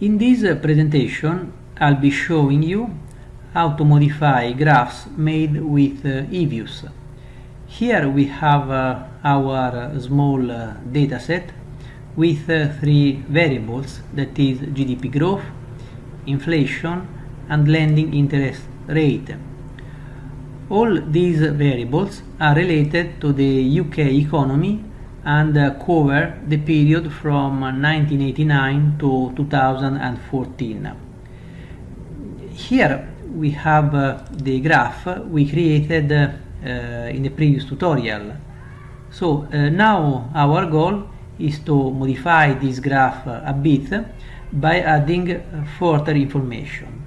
In this presentation, I'll be showing you how to modify graphs made with EViews. Here we have our small dataset with three variables, that is GDP growth, inflation and lending interest rate. All these variables are related to the UK economy and cover the period from 1989 to 2014. Here we have the graph we created in the previous tutorial. So now our goal is to modify this graph a bit by adding further information.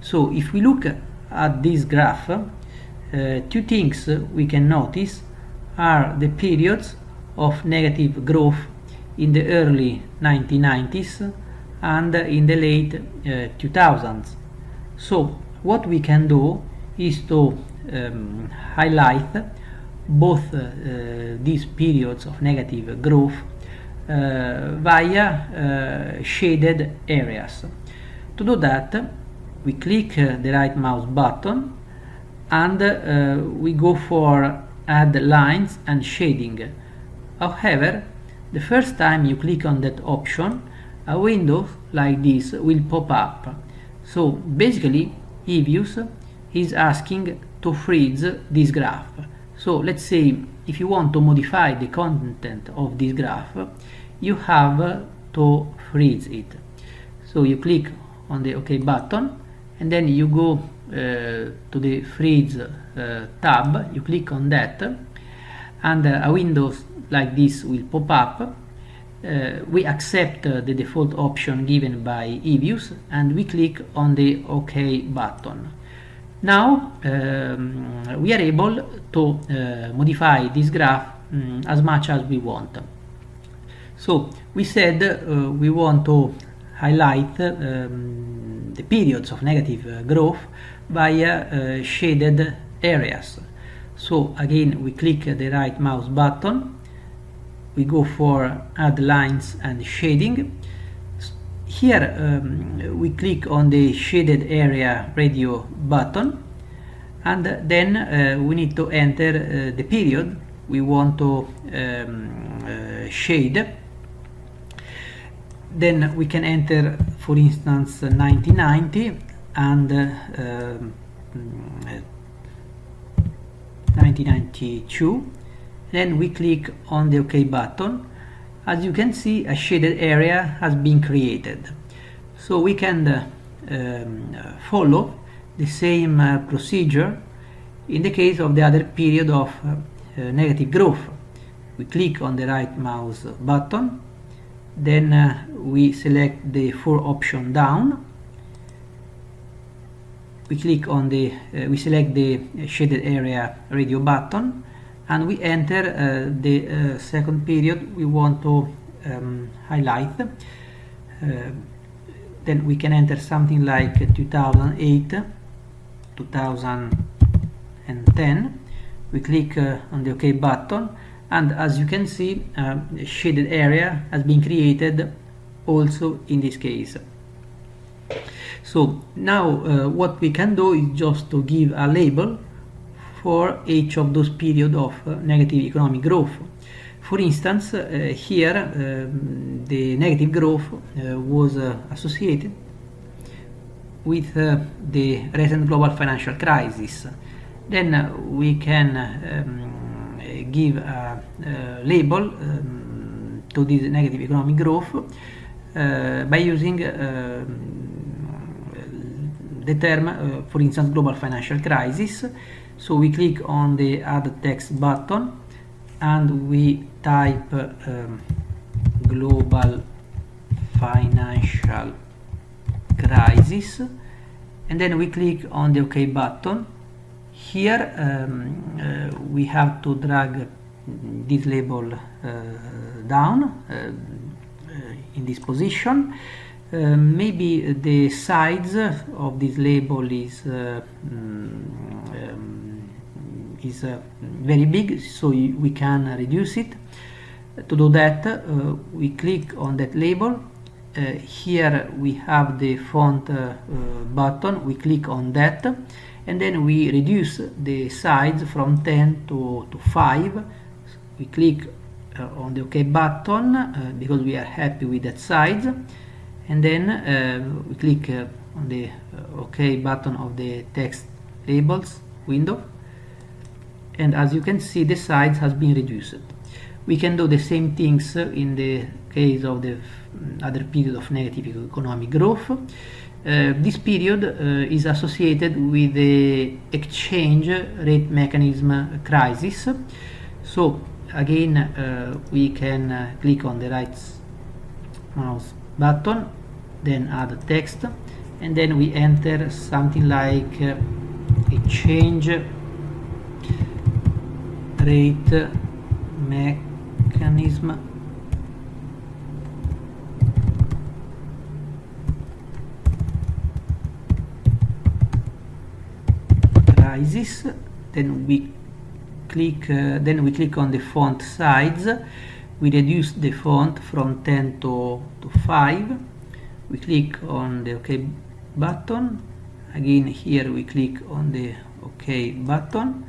So if we look at this graph, two things we can notice are the periods of negative growth in the early 1990s and in the late 2000s. So what we can do is to highlight both these periods of negative growth via shaded areas. To do that, we click the right mouse button and we go for add lines and shading. However, the first time you click on that option, a window like this will pop up. So basically, EViews is asking to freeze this graph. So let's say if you want to modify the content of this graph, you have to freeze it. So you click on the OK button and then you go to the freeze tab, you click on that and a window like this will pop up. We accept the default option given by EViews and we click on the OK button. Now we are able to modify this graph as much as we want. So we said we want to highlight the periods of negative growth via shaded areas. So again we click the right mouse button, we go for add lines and shading. Here we click on the shaded area radio button and then we need to enter the period we want to shade. Then we can enter, for instance, 1990 and 1992. Then we click on the OK button. As you can see, a shaded area has been created. So we can follow the same procedure in the case of the other period of negative growth. We click on the right mouse button, then we select the 4 option down. We click on the we select the shaded area radio button and we enter the second period we want to highlight. Then we can enter something like 2008, 2010. We click on the OK button and as you can see, a shaded area has been created also in this case. So now what we can do is just to give a label for each of those periods of negative economic growth. For instance, here the negative growth was associated with the recent global financial crisis. Then we can give a label to this negative economic growth by using the term, for instance, global financial crisis. So we click on the add text button and we type global financial crisis and then we click on the OK button. Here we have to drag this label down in this position. Maybe the size of this label is very big, so we can reduce it. To do that, we click on that label here we have the font button. We click on that, and then we reduce the size from 10 to 5. We click on the OK button because we are happy with that size, and then we click on the OK button of the text labels window, and as you can see, the size has been reduced. We can do the same things in the case of the other period of negative economic growth. This period is associated with the exchange rate mechanism crisis. So again, we can click on the right mouse button, then add text, and then we enter something like exchange rate mechanism crisis. Then we click on the font size. We reduce the font from 10 to 5. We click on the OK button. Again, here we click on the OK button,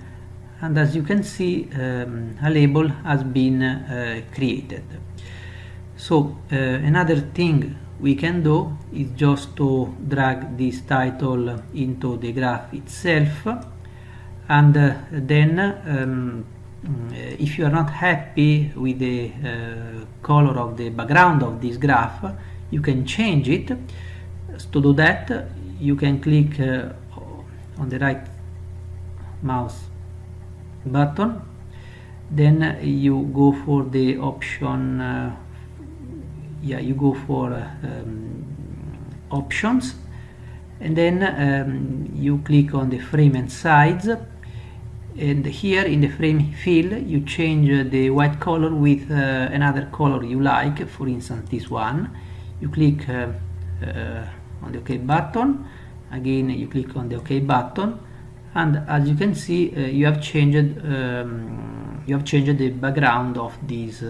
and as you can see, a label has been created. So another thing we can do is just to drag this title into the graph itself, and then if you are not happy with the color of the background of this graph, you can change it. To do that, you can click on the right mouse button, then you go for the option you go for options, and then you click on the frame and size, and here in the frame fill you change the white color with another color you like, for instance this one. You click on the OK button. Again, you click on the OK button, and as you can see, you have changed the background of this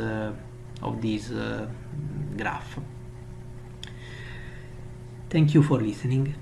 graph. Thank you for listening.